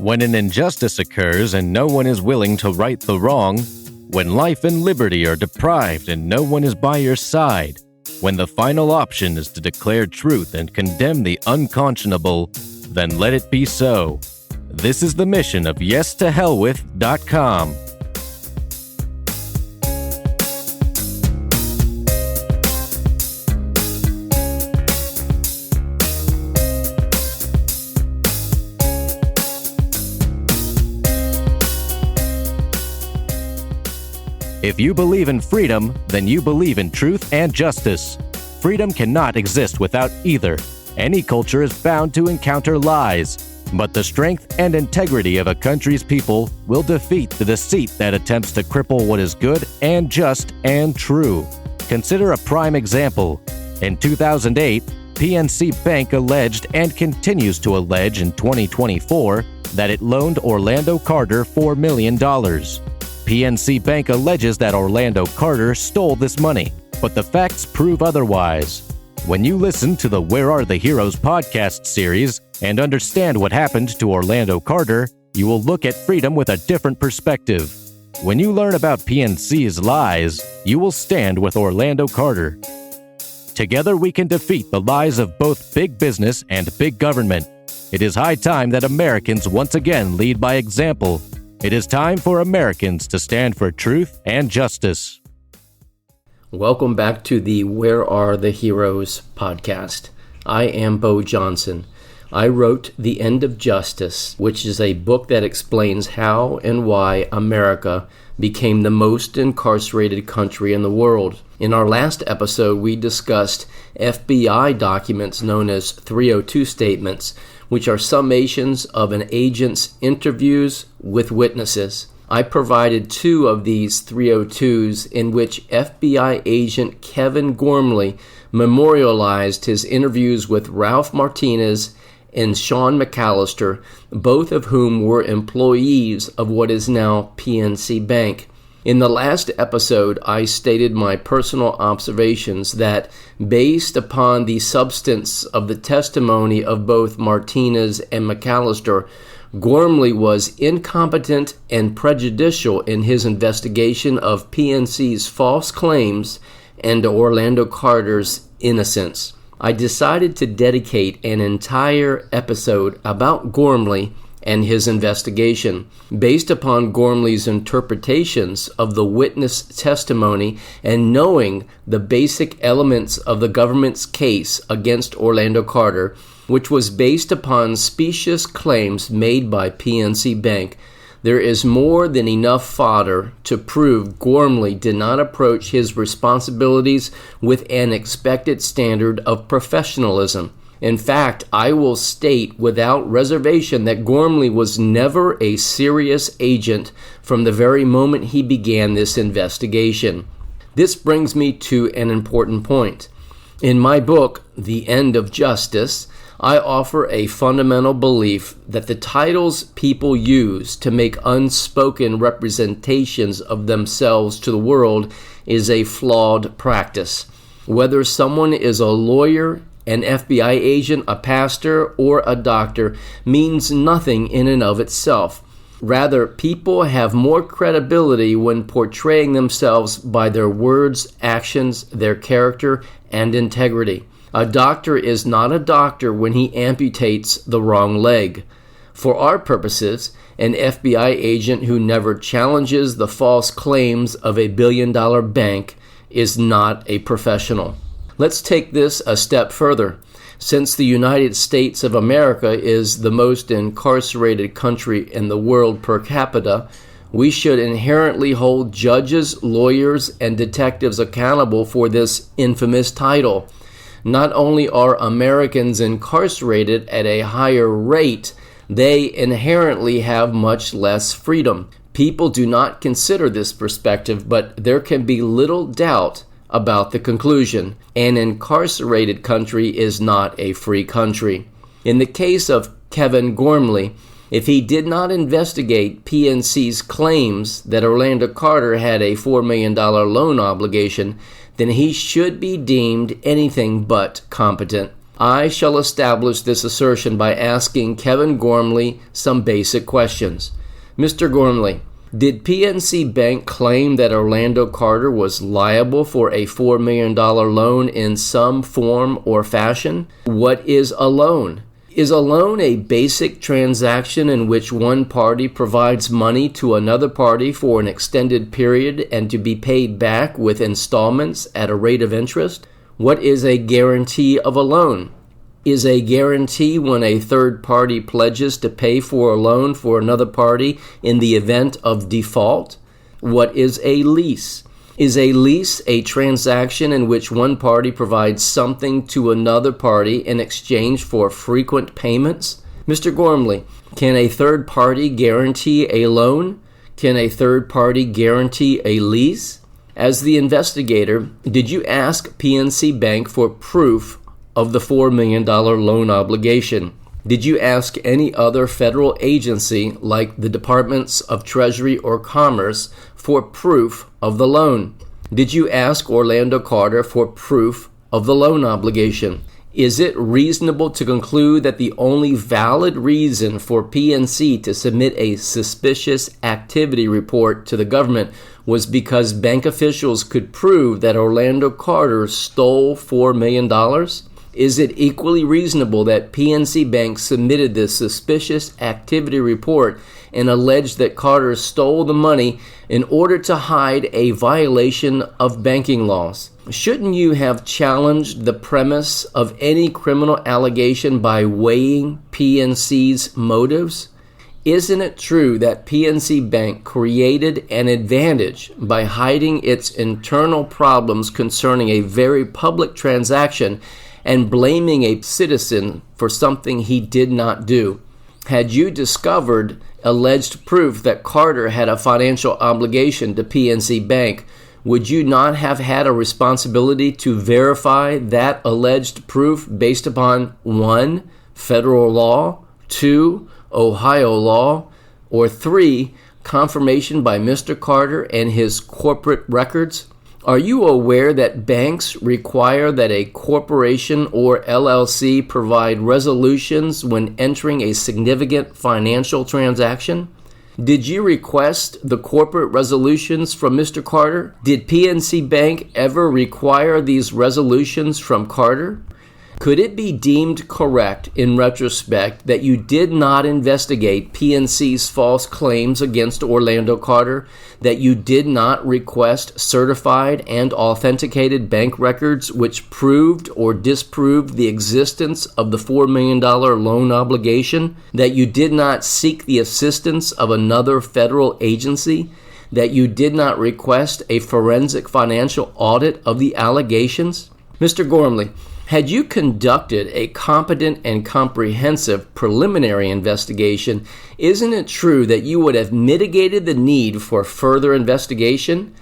When an injustice occurs and no one is willing to right the wrong, when life and liberty are deprived and no one is by your side, when the final option is to declare truth and condemn the unconscionable, then let it be so. This is the mission of YesToHellWith.com. If you believe in freedom, then you believe in truth and justice. Freedom cannot exist without either. Any culture is bound to encounter lies, but the strength and integrity of a country's people will defeat the deceit that attempts to cripple what is good and just and true. Consider a prime example. In 2008, PNC Bank alleged and continues to allege in 2024 that it loaned Orlando Carter $4 million. PNC Bank alleges that Orlando Carter stole this money, but the facts prove otherwise. When you listen to the Where Are the Heroes podcast series and understand what happened to Orlando Carter, you will look at freedom with a different perspective. When you learn about PNC's lies, you will stand with Orlando Carter. Together we can defeat the lies of both big business and big government. It is high time that Americans once again lead by example. It is time for Americans to stand for truth and justice. Welcome back to the Where Are the Heroes podcast. I am Bo Johnson. I wrote The End of Justice, which is a book that explains how and why America became the most incarcerated country in the world. In our last episode, we discussed FBI documents known as 302 statements, which are summations of an agent's interviews with witnesses. I provided two of these 302s in which FBI agent Kevin Gormley memorialized his interviews with Ralph Martinez and Sean McAllister, both of whom were employees of what is now PNC Bank. In the last episode, I stated my personal observations that, based upon the substance of the testimony of both Martinez and McAllister, Gormley was incompetent and prejudicial in his investigation of PNC's false claims and Orlando Carter's innocence. I decided to dedicate an entire episode about Gormley and his investigation, based upon Gormley's interpretations of the witness testimony and knowing the basic elements of the government's case against Orlando Carter, which was based upon specious claims made by PNC Bank. There is more than enough fodder to prove Gormley did not approach his responsibilities with an expected standard of professionalism. In fact, I will state without reservation that Gormley was never a serious agent from the very moment he began this investigation. This brings me to an important point. In my book, The End of Justice, I offer a fundamental belief that the titles people use to make unspoken representations of themselves to the world is a flawed practice. Whether someone is a lawyer, an FBI agent, a pastor, or a doctor means nothing in and of itself. Rather, people have more credibility when portraying themselves by their words, actions, their character, and integrity. A doctor is not a doctor when he amputates the wrong leg. For our purposes, an FBI agent who never challenges the false claims of a billion-dollar bank is not a professional. Let's take this a step further. Since the United States of America is the most incarcerated country in the world per capita, we should inherently hold judges, lawyers, and detectives accountable for this infamous title. Not only are Americans incarcerated at a higher rate, they inherently have much less freedom. People do not consider this perspective, but there can be little doubt about the conclusion. An incarcerated country is not a free country. In the case of Kevin Gormley, if he did not investigate PNC's claims that Orlando Carter had a $4 million loan obligation, then he should be deemed anything but competent. I shall establish this assertion by asking Kevin Gormley some basic questions. Mr. Gormley, did PNC Bank claim that Orlando Carter was liable for a $4 million loan in some form or fashion? What is a loan? Is a loan a basic transaction in which one party provides money to another party for an extended period and to be paid back with installments at a rate of interest? What is a guarantee of a loan? Is a guarantee when a third party pledges to pay for a loan for another party in the event of default? What is a lease? Is a lease a transaction in which one party provides something to another party in exchange for frequent payments? Mr. Gormley, can a third party guarantee a loan? Can a third party guarantee a lease? As the investigator, did you ask PNC Bank for proof of the $4 million loan obligation? Did you ask any other federal agency like the Departments of Treasury or Commerce for proof of the loan? Did you ask Orlando Carter for proof of the loan obligation? Is it reasonable to conclude that the only valid reason for PNC to submit a suspicious activity report to the government was because bank officials could prove that Orlando Carter stole $4 million? Is it equally reasonable that PNC Bank submitted this suspicious activity report and alleged that Carter stole the money in order to hide a violation of banking laws? Shouldn't you have challenged the premise of any criminal allegation by weighing PNC's motives? Isn't it true that PNC Bank created an advantage by hiding its internal problems concerning a very public transaction and blaming a citizen for something he did not do? Had you discovered alleged proof that Carter had a financial obligation to PNC Bank, would you not have had a responsibility to verify that alleged proof based upon 1, federal law, 2, Ohio law, or 3, confirmation by Mr. Carter and his corporate records? Are you aware that banks require that a corporation or LLC provide resolutions when entering a significant financial transaction? Did you request the corporate resolutions from Mr. Carter? Did PNC Bank ever require these resolutions from Carter? Could it be deemed correct in retrospect that you did not investigate PNC's false claims against Orlando Carter, that you did not request certified and authenticated bank records which proved or disproved the existence of the $4 million loan obligation, that you did not seek the assistance of another federal agency, that you did not request a forensic financial audit of the allegations? Mr. Gormley, had you conducted a competent and comprehensive preliminary investigation, isn't it true that you would have mitigated the need for further investigation?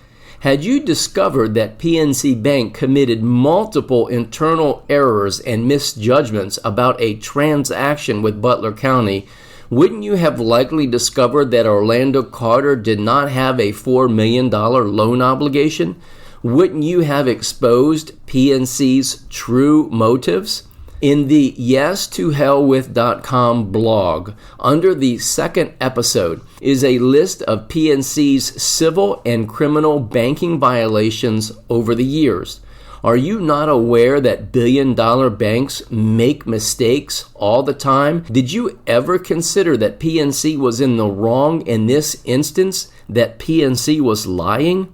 Had you discovered that PNC Bank committed multiple internal errors and misjudgments about a transaction with Butler County, wouldn't you have likely discovered that Orlando Carter did not have a $4 million loan obligation? Wouldn't you have exposed PNC's true motives? In the YesToHellWith.com blog, under the second episode, is a list of PNC's civil and criminal banking violations over the years. Are you not aware that billion-dollar banks make mistakes all the time? Did you ever consider that PNC was in the wrong in this instance, that PNC was lying?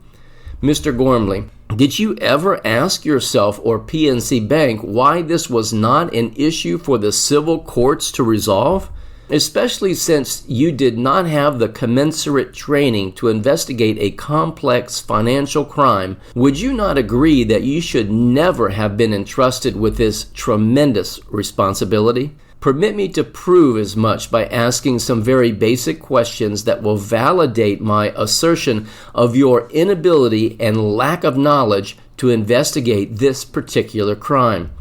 Mr. Gormley, did you ever ask yourself or PNC Bank why this was not an issue for the civil courts to resolve? Especially since you did not have the commensurate training to investigate a complex financial crime, would you not agree that you should never have been entrusted with this tremendous responsibility? Permit me to prove as much by asking some very basic questions that will validate my assertion of your inability and lack of knowledge to investigate this particular crime.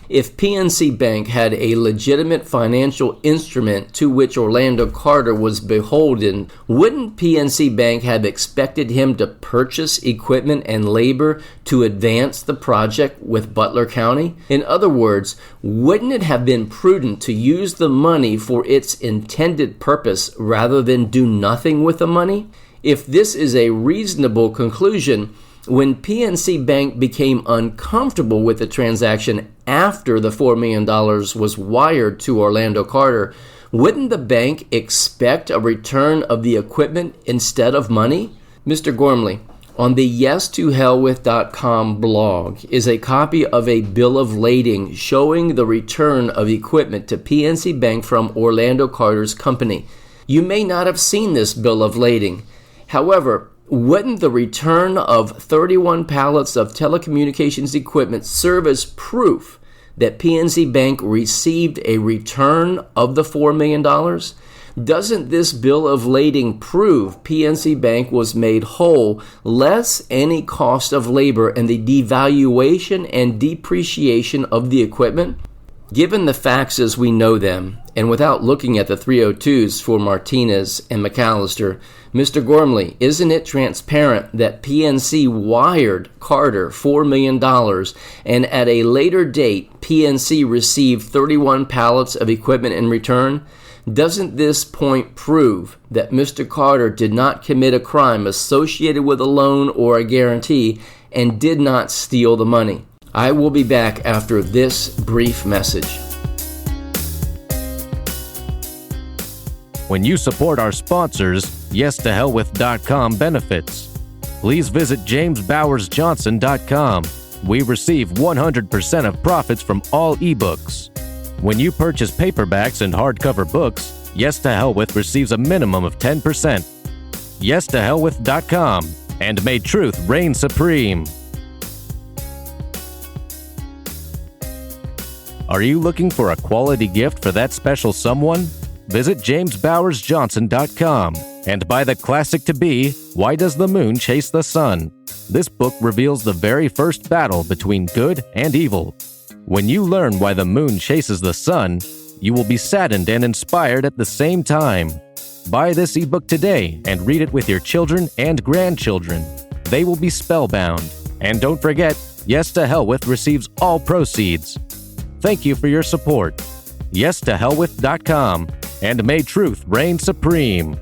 If PNC Bank had a legitimate financial instrument to which Orlando Carter was beholden, wouldn't PNC Bank have expected him to purchase equipment and labor to advance the project with Butler County? In other words, wouldn't it have been prudent to use the money for its intended purpose rather than do nothing with the money? If this is a reasonable conclusion, when PNC Bank became uncomfortable with the transaction after the $4 million was wired to Orlando Carter, wouldn't the bank expect a return of the equipment instead of money? Mr. Gormley, on the YesToHellWith.com blog is a copy of a bill of lading showing the return of equipment to PNC Bank from Orlando Carter's company. You may not have seen this bill of lading. However, wouldn't the return of 31 pallets of telecommunications equipment serve as proof that PNC Bank received a return of the $4 million? Doesn't this bill of lading prove PNC Bank was made whole less any cost of labor and the devaluation and depreciation of the equipment? Given the facts as we know them, and without looking at the 302s for Martinez and McAllister, Mr. Gormley, isn't it transparent that PNC wired Carter $4 million and at a later date PNC received 31 pallets of equipment in return? Doesn't this point prove that Mr. Carter did not commit a crime associated with a loan or a guarantee and did not steal the money? I will be back after this brief message. When you support our sponsors, YesToHellWith.com benefits. Please visit JamesBowersJohnson.com. We receive 100% of profits from all ebooks. When you purchase paperbacks and hardcover books, Yes to Hell With receives a minimum of 10%. YesToHellWith.com, and may truth reign supreme. Are you looking for a quality gift for that special someone? Visit JamesBowersJohnson.com and buy the classic to be, Why Does the Moon Chase the Sun? This book reveals the very first battle between good and evil. When you learn why the moon chases the sun, you will be saddened and inspired at the same time. Buy this ebook today and read it with your children and grandchildren. They will be spellbound. And don't forget, Yes to Hell With receives all proceeds. Thank you for your support. YesToHellWith.com, and may truth reign supreme.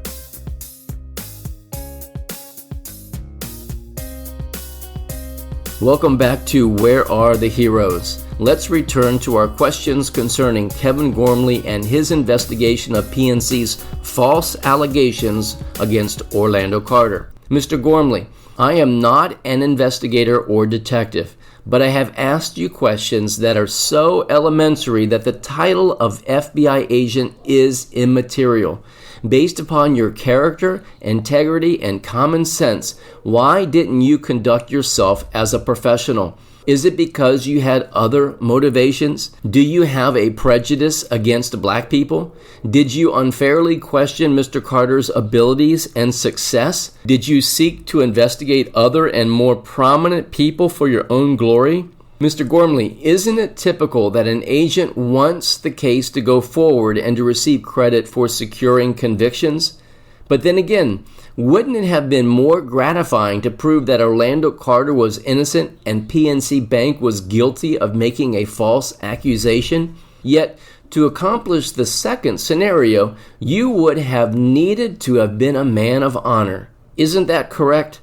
Welcome back to Where Are the Heroes? Let's return to our questions concerning Kevin Gormley and his investigation of PNC's false allegations against Orlando Carter. Mr. Gormley, I am not an investigator or detective, but I have asked you questions that are so elementary that the title of FBI agent is immaterial. Based upon your character, integrity, and common sense, why didn't you conduct yourself as a professional? Is it because you had other motivations? Do you have a prejudice against black people? Did you unfairly question Mr. Carter's abilities and success? Did you seek to investigate other and more prominent people for your own glory? Mr. Gormley, isn't it typical that an agent wants the case to go forward and to receive credit for securing convictions? But then again, wouldn't it have been more gratifying to prove that Orlando Carter was innocent and PNC Bank was guilty of making a false accusation? Yet, to accomplish the second scenario, you would have needed to have been a man of honor. Isn't that correct?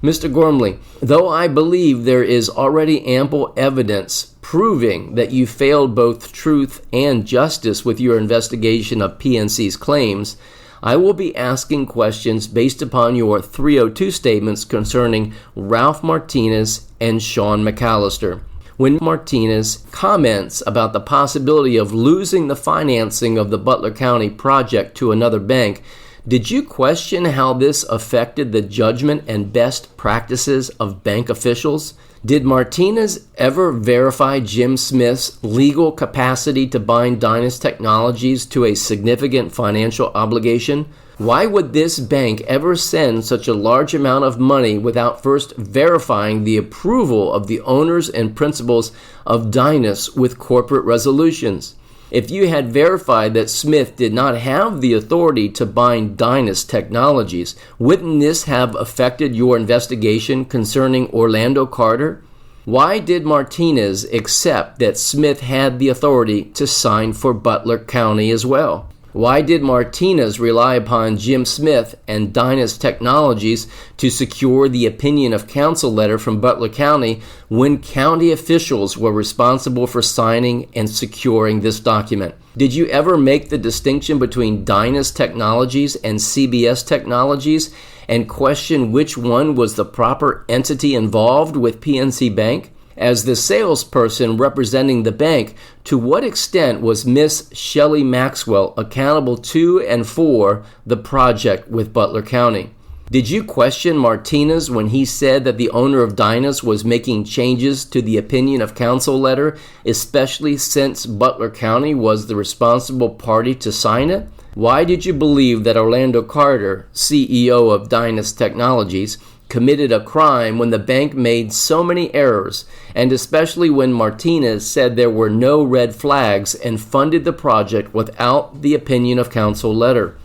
Mr. Gormley, though I believe there is already ample evidence proving that you failed both truth and justice with your investigation of PNC's claims, I will be asking questions based upon your 302 statements concerning Ralph Martinez and Sean McAllister. When Martinez comments about the possibility of losing the financing of the Butler County project to another bank, did you question how this affected the judgment and best practices of bank officials? Did Martinez ever verify Jim Smith's legal capacity to bind Dynas Technologies to a significant financial obligation? Why would this bank ever send such a large amount of money without first verifying the approval of the owners and principals of Dynas with corporate resolutions? If you had verified that Smith did not have the authority to bind Dynas Technologies, wouldn't this have affected your investigation concerning Orlando Carter? Why did Martinez accept that Smith had the authority to sign for Butler County as well? Why did Martinez rely upon Jim Smith and Dynas Technologies to secure the opinion of counsel letter from Butler County when county officials were responsible for signing and securing this document? Did you ever make the distinction between Dynas Technologies and CBS Technologies and question which one was the proper entity involved with PNC Bank? As the salesperson representing the bank, to what extent was Miss Shelley Maxwell accountable to and for the project with Butler County? Did you question Martinez when he said that the owner of Dynas was making changes to the opinion of counsel letter, especially since Butler County was the responsible party to sign it? Why did you believe that Orlando Carter, CEO of Dynas Technologies, committed a crime when the bank made so many errors, and especially when Martinez said there were no red flags and funded the project without the opinion of counsel letter?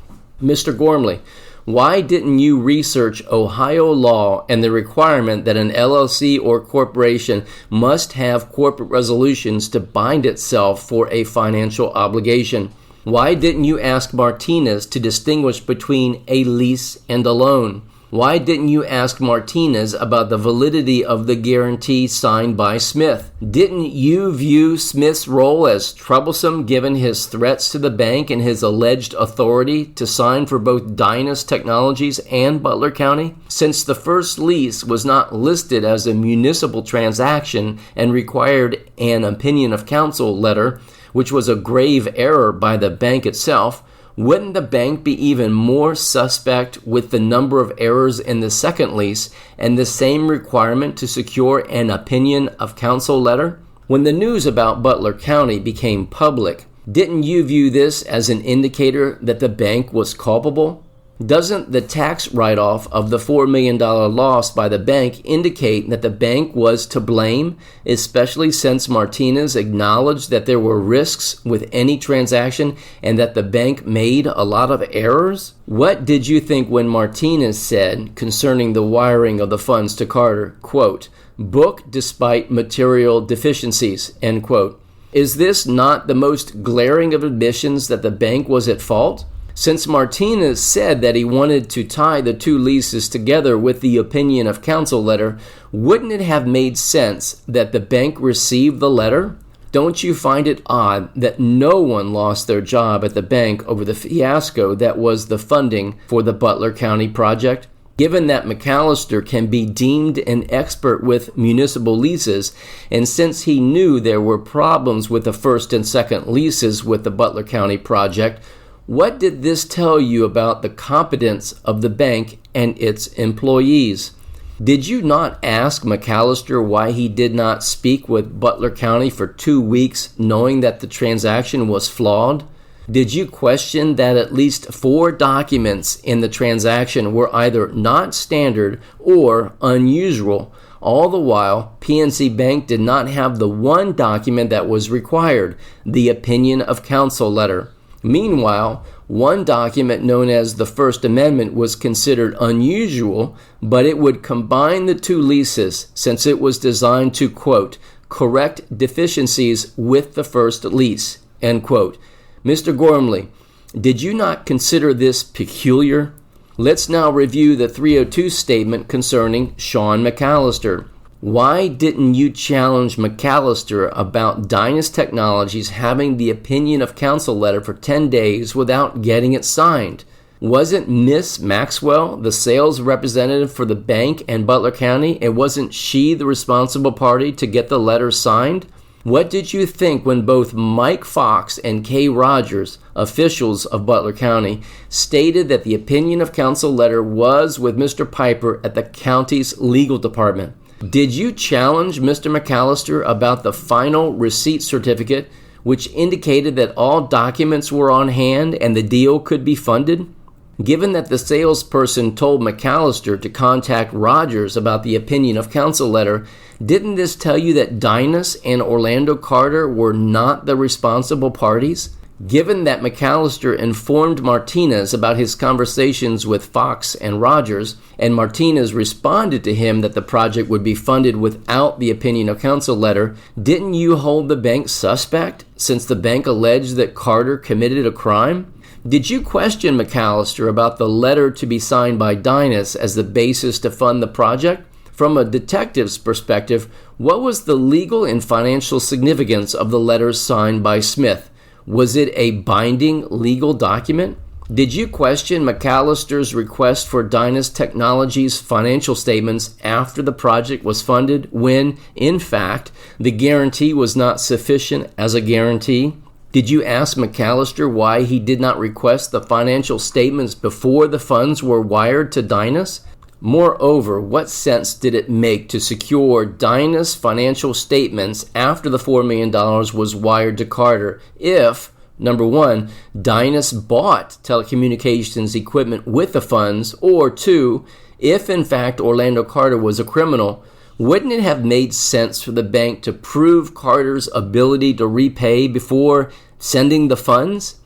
Mr. Gormley, why didn't you research Ohio law and the requirement that an LLC or corporation must have corporate resolutions to bind itself for a financial obligation? Why didn't you ask Martinez to distinguish between a lease and a loan? Why didn't you ask Martinez about the validity of the guarantee signed by Smith? Didn't you view Smith's role as troublesome given his threats to the bank and his alleged authority to sign for both Dynas Technologies and Butler County? Since the first lease was not listed as a municipal transaction and required an opinion of counsel letter, which was a grave error by the bank itself, wouldn't the bank be even more suspect with the number of errors in the second lease and the same requirement to secure an opinion of counsel letter? When the news about Butler County became public, didn't you view this as an indicator that the bank was culpable? Doesn't the tax write-off of the $4 million loss by the bank indicate that the bank was to blame, especially since Martinez acknowledged that there were risks with any transaction and that the bank made a lot of errors? What did you think when Martinez said concerning the wiring of the funds to Carter, quote, "book despite material deficiencies," end quote? Is this not the most glaring of admissions that the bank was at fault? Since Martinez said that he wanted to tie the two leases together with the opinion of counsel letter, wouldn't it have made sense that the bank received the letter? Don't you find it odd that no one lost their job at the bank over the fiasco that was the funding for the Butler County project? Given that McAllister can be deemed an expert with municipal leases, and since he knew there were problems with the first and second leases with the Butler County project, what did this tell you about the competence of the bank and its employees? Did you not ask McAllister why he did not speak with Butler County for 2 weeks knowing that the transaction was flawed? Did you question that at least 4 documents in the transaction were either not standard or unusual? All the while, PNC Bank did not have the one document that was required, the opinion of counsel letter. Meanwhile, one document known as the First Amendment was considered unusual, but it would combine the two leases since it was designed to, quote, "correct deficiencies with the first lease," end quote. Mr. Gormley, did you not consider this peculiar? Let's now review the 302 statement concerning Sean McAllister. Why didn't you challenge McAllister about Dynas Technologies having the opinion of counsel letter for 10 days without getting it signed? Wasn't Miss Maxwell the sales representative for the bank and Butler County, and wasn't she the responsible party to get the letter signed? What did you think when both Mike Fox and Kay Rogers, officials of Butler County, stated that the opinion of counsel letter was with Mr. Piper at the county's legal department? Did you challenge Mr. McAllister about the final receipt certificate, which indicated that all documents were on hand and the deal could be funded? Given that the salesperson told McAllister to contact Rogers about the opinion of counsel letter, didn't this tell you that Dynas and Orlando Carter were not the responsible parties? Given that McAllister informed Martinez about his conversations with Fox and Rogers, and Martinez responded to him that the project would be funded without the opinion of counsel letter, didn't you hold the bank suspect, since the bank alleged that Carter committed a crime? Did you question McAllister about the letter to be signed by Dynas as the basis to fund the project? From a detective's perspective, what was the legal and financial significance of the letters signed by Smith? Was it a binding legal document? Did you question McAllister's request for Dynas Technologies financial statements after the project was funded when, in fact, the guarantee was not sufficient as a guarantee? Did you ask McAllister why he did not request the financial statements before the funds were wired to Dynas? Moreover, what sense did it make to secure Dynas financial statements after the $4 million was wired to Carter if, number one, Dynas bought telecommunications equipment with the funds, or two, if in fact Orlando Carter was a criminal, wouldn't it have made sense for the bank to prove Carter's ability to repay before sending the funds?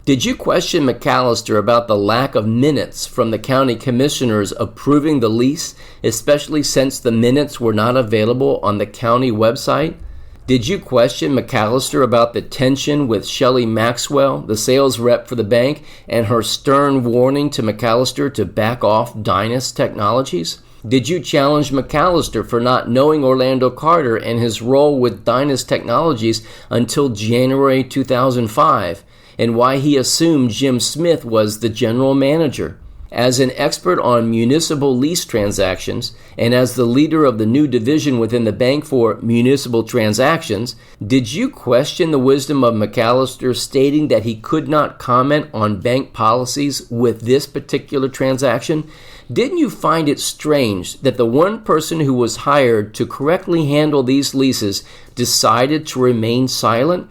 Did you question McAllister about the lack of minutes from the county commissioners approving the lease, especially since the minutes were not available on the county website? Did you question McAllister about the tension with Shelley Maxwell, the sales rep for the bank, and her stern warning to McAllister to back off Dynas Technologies? Did you challenge McAllister for not knowing Orlando Carter and his role with Dynas Technologies until January 2005? And why he assumed Jim Smith was the general manager? As an expert on municipal lease transactions, and as the leader of the new division within the bank for municipal transactions, did you question the wisdom of McAllister stating that he could not comment on bank policies with this particular transaction? Didn't you find it strange that the one person who was hired to correctly handle these leases decided to remain silent?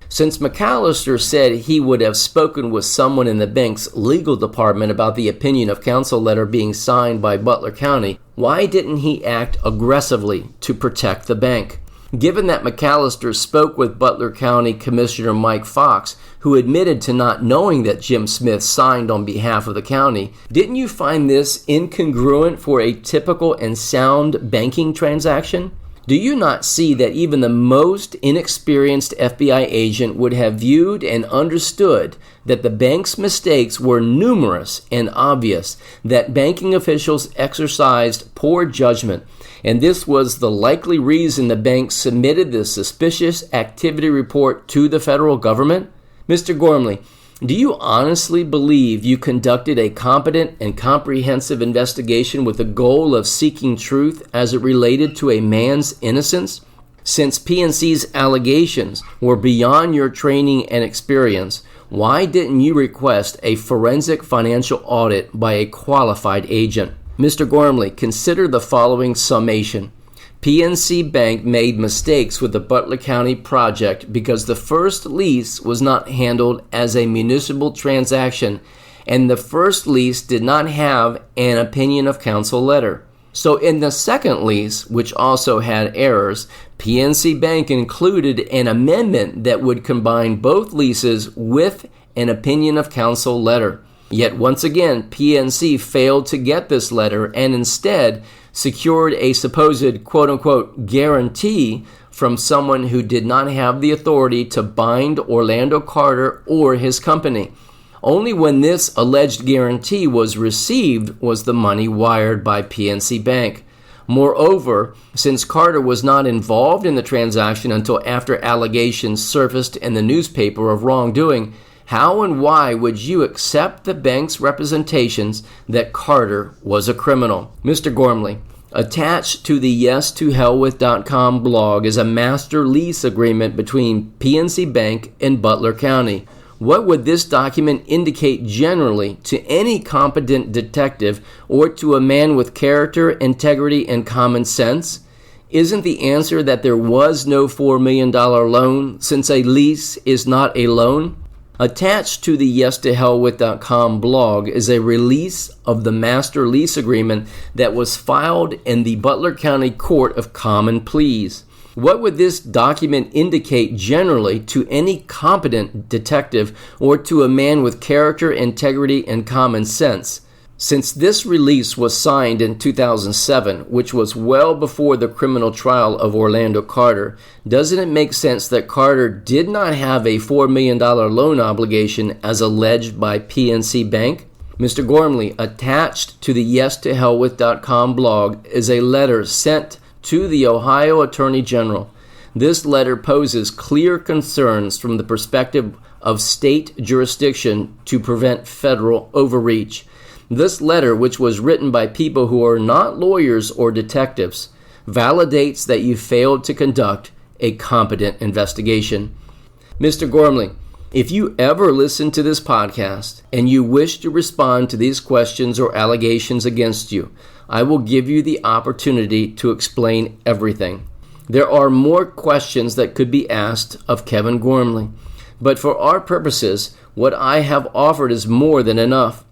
Since McAllister said he would have spoken with someone in the bank's legal department about the opinion of counsel letter being signed by Butler County, why didn't he act aggressively to protect the bank? Given that McAllister spoke with Butler County Commissioner Mike Fox, who admitted to not knowing that Jim Smith signed on behalf of the county, didn't you find this incongruent for a typical and sound banking transaction? Do you not see that even the most inexperienced FBI agent would have viewed and understood that the bank's mistakes were numerous and obvious, that banking officials exercised poor judgment, and this was the likely reason the bank submitted the suspicious activity report to the federal government? Mr. Gormley, do you honestly believe you conducted a competent and comprehensive investigation with the goal of seeking truth as it related to a man's innocence? Since PNC's allegations were beyond your training and experience, why didn't you request a forensic financial audit by a qualified agent? Mr. Gormley, consider the following summation. PNC Bank made mistakes with the Butler County project because the first lease was not handled as a municipal transaction, and the first lease did not have an opinion of counsel letter. So in the second lease, which also had errors, PNC Bank included an amendment that would combine both leases with an opinion of counsel letter. Yet once again, PNC failed to get this letter and instead secured a supposed quote-unquote guarantee from someone who did not have the authority to bind Orlando Carter or his company. Only when this alleged guarantee was received was the money wired by PNC Bank. Moreover, since Carter was not involved in the transaction until after allegations surfaced in the newspaper of wrongdoing, how and why would you accept the bank's representations that Carter was a criminal? Mr. Gormley, attached to the YesToHellWith.com blog is a master lease agreement between PNC Bank and Butler County. What would this document indicate generally to any competent detective or to a man with character, integrity, and common sense? Isn't the answer that there was no $4 million loan since a lease is not a loan? Attached to the YesToHellWith.com blog is a release of the master lease agreement that was filed in the Butler County Court of Common Pleas. What would this document indicate generally to any competent detective or to a man with character, integrity, and common sense? Since this release was signed in 2007, which was well before the criminal trial of Orlando Carter, doesn't it make sense that Carter did not have a $4 million loan obligation as alleged by PNC Bank? Mr. Gormley, attached to the YesToHellWith.com blog is a letter sent to the Ohio Attorney General. This letter poses clear concerns from the perspective of state jurisdiction to prevent federal overreach. This letter, which was written by people who are not lawyers or detectives, validates that you failed to conduct a competent investigation. Mr. Gormley, if you ever listen to this podcast and you wish to respond to these questions or allegations against you, I will give you the opportunity to explain everything. There are more questions that could be asked of Kevin Gormley, but for our purposes, what I have offered is more than enough.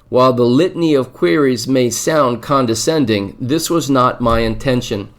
While the litany of queries may sound condescending, this was not my intention.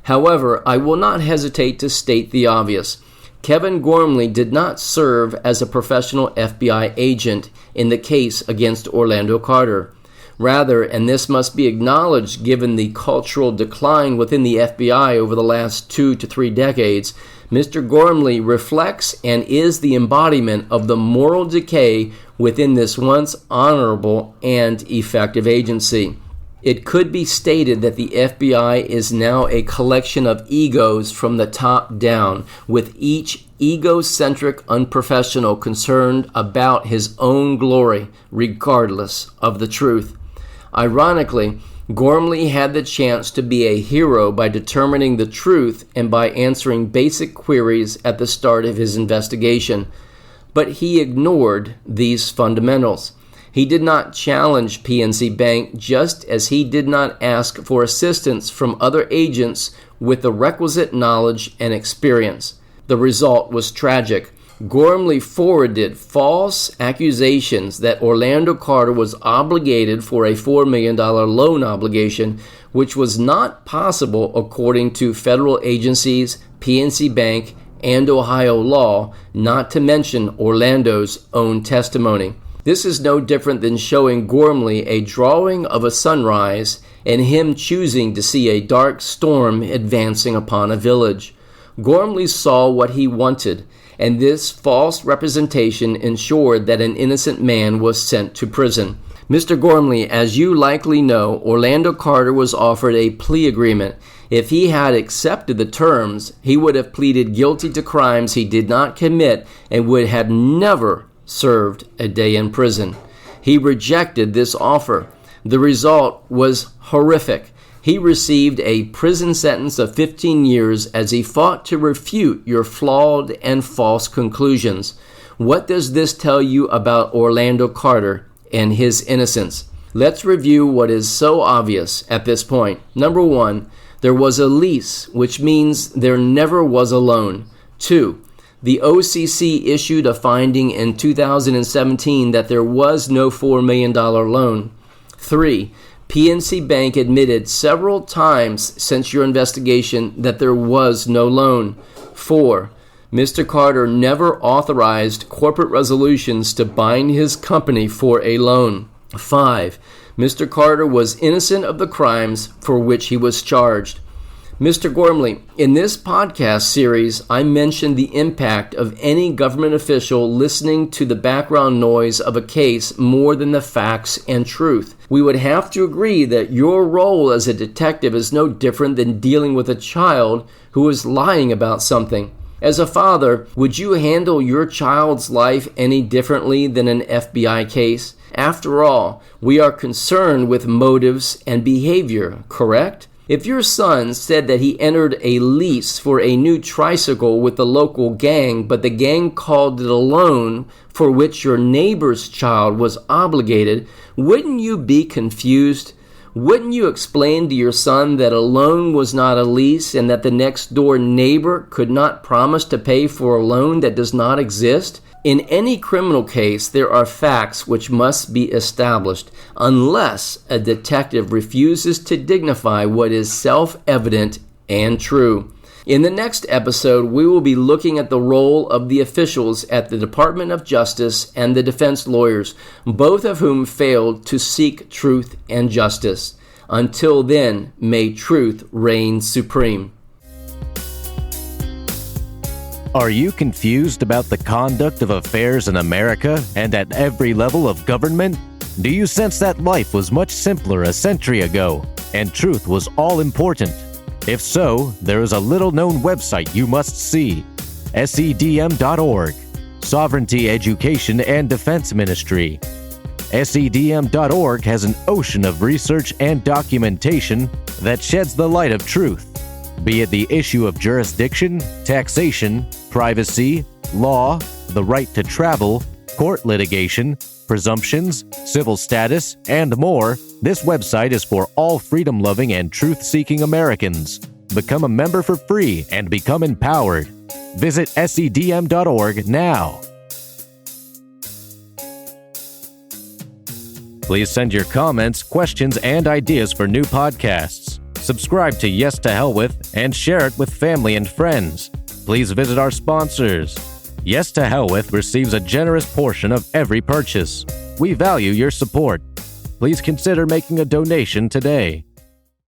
However, I will not hesitate to state the obvious. Kevin Gormley did not serve as a professional FBI agent in the case against Orlando Carter. Rather, and this must be acknowledged given the cultural decline within the FBI over the last 2 to 3 decades, Mr. Gormley reflects and is the embodiment of the moral decay within this once honorable and effective agency. It could be stated that the FBI is now a collection of egos from the top down, with each egocentric unprofessional concerned about his own glory, regardless of the truth. Ironically, Gormley had the chance to be a hero by determining the truth and by answering basic queries at the start of his investigation. But he ignored these fundamentals. He did not challenge PNC Bank, just as he did not ask for assistance from other agents with the requisite knowledge and experience. The result was tragic. Gormley forwarded false accusations that Orlando Carter was obligated for a $4 million loan obligation, which was not possible according to federal agencies, PNC Bank, and Ohio law, not to mention Orlando's own testimony. This is no different than showing Gormley a drawing of a sunrise and him choosing to see a dark storm advancing upon a village. Gormley saw what he wanted, and this false representation ensured that an innocent man was sent to prison. Mr. Gormley, as you likely know, Orlando Carter was offered a plea agreement. If he had accepted the terms, he would have pleaded guilty to crimes he did not commit and would have never served a day in prison. He rejected this offer. The result was horrific. He received a prison sentence of 15 years as he fought to refute your flawed and false conclusions. What does this tell you about Orlando Carter and his innocence? Let's review what is so obvious at this point. Number 1, there was a lease, which means there never was a loan. 2, the OCC issued a finding in 2017 that there was no $4 million loan. 3, PNC Bank admitted several times since your investigation that there was no loan. 4, Mr. Carter never authorized corporate resolutions to bind his company for a loan. 5, Mr. Carter was innocent of the crimes for which he was charged. Mr. Gormley, in this podcast series, I mentioned the impact of any government official listening to the background noise of a case more than the facts and truth. We would have to agree that your role as a detective is no different than dealing with a child who is lying about something. As a father, would you handle your child's life any differently than an FBI case? After all, we are concerned with motives and behavior, correct? If your son said that he entered a lease for a new tricycle with the local gang, but the gang called it a loan for which your neighbor's child was obligated, wouldn't you be confused? Wouldn't you explain to your son that a loan was not a lease and that the next door neighbor could not promise to pay for a loan that does not exist? In any criminal case, there are facts which must be established unless a detective refuses to dignify what is self-evident and true. In the next episode, we will be looking at the role of the officials at the Department of Justice and the defense lawyers, both of whom failed to seek truth and justice. Until then, may truth reign supreme. Are you confused about the conduct of affairs in America and at every level of government? Do you sense that life was much simpler a century ago and truth was all important? If so, there is a little-known website you must see: SEDM.org, Sovereignty Education and Defense Ministry. SEDM.org has an ocean of research and documentation that sheds the light of truth, be it the issue of jurisdiction, taxation, privacy, law, the right to travel, court litigation, presumptions, civil status, and more. This website is for all freedom-loving and truth-seeking Americans. Become a member for free and become empowered. Visit SEDM.org now. Please send your comments, questions, and ideas for new podcasts. Subscribe to Yes to Hell With and share it with family and friends. Please visit our sponsors. Yes to Hell With receives a generous portion of every purchase. We value your support. Please consider making a donation today.